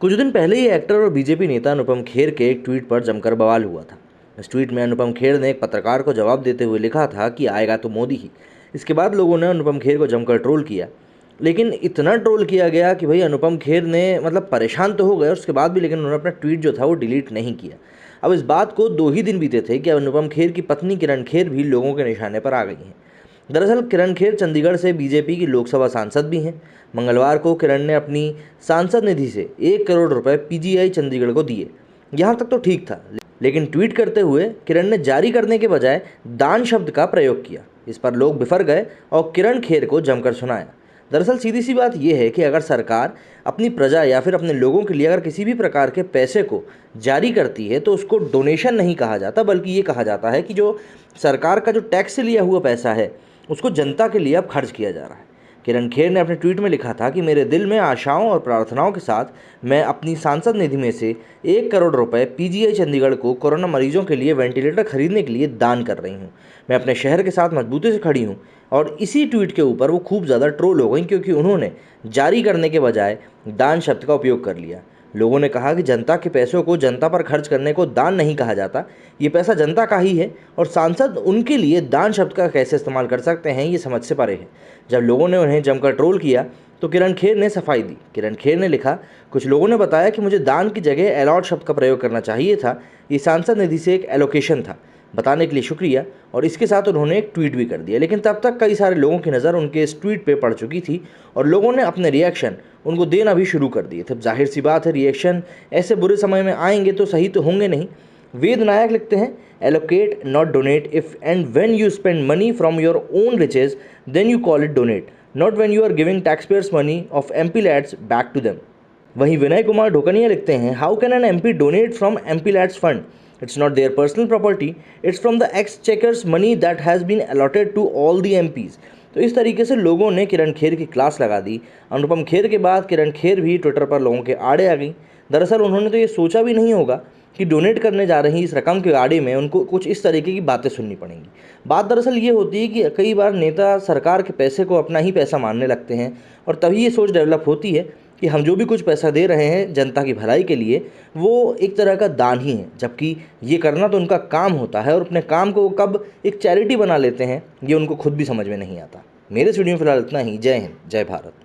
कुछ दिन पहले ही एक्टर और बीजेपी नेता अनुपम खेर के एक ट्वीट पर जमकर बवाल हुआ था। इस ट्वीट में अनुपम खेर ने एक पत्रकार को जवाब देते हुए लिखा था कि आएगा तो मोदी ही। इसके बाद लोगों ने अनुपम खेर को जमकर ट्रोल किया, लेकिन इतना ट्रोल किया गया कि भाई अनुपम खेर ने परेशान तो हो गए उसके बाद भी, लेकिन उन्होंने अपना ट्वीट जो था वो डिलीट नहीं किया। अब इस बात को 2 ही दिन बीते थे कि अनुपम खेर की पत्नी किरण खेर भी लोगों के निशाने पर आ गई हैं। दरअसल किरण खेर चंडीगढ़ से बीजेपी की लोकसभा सांसद भी हैं। मंगलवार को किरण ने अपनी सांसद निधि से 1 करोड़ रुपए पीजीआई चंडीगढ़ को दिए। यहाँ तक तो ठीक था, लेकिन ट्वीट करते हुए किरण ने जारी करने के बजाय दान शब्द का प्रयोग किया। इस पर लोग बिफर गए और किरण खेर को जमकर सुनाया। दरअसल सीधी सी बात यह है कि अगर सरकार अपनी प्रजा या फिर अपने लोगों के लिए अगर किसी भी प्रकार के पैसे को जारी करती है तो उसको डोनेशन नहीं कहा जाता, बल्कि ये कहा जाता है कि जो सरकार का जो टैक्स से लिया हुआ पैसा है उसको जनता के लिए अब खर्च किया जा रहा है। किरण खेर ने अपने ट्वीट में लिखा था कि मेरे दिल में आशाओं और प्रार्थनाओं के साथ मैं अपनी सांसद निधि में से 1 करोड़ रुपए पीजीआई चंडीगढ़ को कोरोना मरीजों के लिए वेंटिलेटर खरीदने के लिए दान कर रही हूँ। मैं अपने शहर के साथ मजबूती से खड़ी हूँ। और इसी ट्वीट के ऊपर वो खूब ज़्यादा ट्रोल हो गई, क्योंकि उन्होंने जारी करने के बजाय दान शब्द का उपयोग कर लिया। लोगों ने कहा कि जनता के पैसों को जनता पर खर्च करने को दान नहीं कहा जाता, ये पैसा जनता का ही है और सांसद उनके लिए दान शब्द का कैसे इस्तेमाल कर सकते हैं ये समझ से परे है। जब लोगों ने उन्हें जमकर ट्रोल किया तो किरण खेर ने सफाई दी। किरण खेर ने लिखा, कुछ लोगों ने बताया कि मुझे दान की जगह अलॉट शब्द का प्रयोग करना चाहिए था, ये सांसद निधि से एक एलोकेशन था, बताने के लिए शुक्रिया। और इसके साथ उन्होंने एक ट्वीट भी कर दिया। लेकिन तब तक कई सारे लोगों की नज़र उनके इस ट्वीट पे पड़ चुकी थी और लोगों ने अपने रिएक्शन उनको देना भी शुरू कर दिए थे। जाहिर सी बात है, रिएक्शन ऐसे बुरे समय में आएंगे तो सही तो होंगे नहीं। वेद नायक लिखते हैं, allocate not donate, if and when you spend money from your own riches then you call it donate, not when you are giving tax payers money of MP lads back to them. वहीं विनय कुमार ढोकनिया लिखते हैं, how can an MP donate from MP lads fund, it's not their personal property, it's from the exchequer's money that has been allotted to all the MPs। तो इस तरीके से लोगों ने किरण खेर की क्लास लगा दी। अनुपम खेर के बाद किरण खेर भी ट्विटर पर लोगों के आड़े आ गई। दरअसल उन्होंने तो ये सोचा भी नहीं होगा कि डोनेट करने जा रही इस रकम के आड़े में उनको कुछ इस तरीके की बातें सुननी पड़ेंगी। बात दरअसल ये होती है कि कई बार नेता सरकार के पैसे को अपना ही पैसा मानने लगते हैं और तभी ये सोच डेवलप होती है कि हम जो भी कुछ पैसा दे रहे हैं जनता की भलाई के लिए वो एक तरह का दान ही है, जबकि ये करना तो उनका काम होता है और अपने काम को कब एक चैरिटी बना लेते हैं ये उनको खुद भी समझ में नहीं आता। मेरे स्टूडियो में फिलहाल इतना ही। जय हिंद, जय भारत।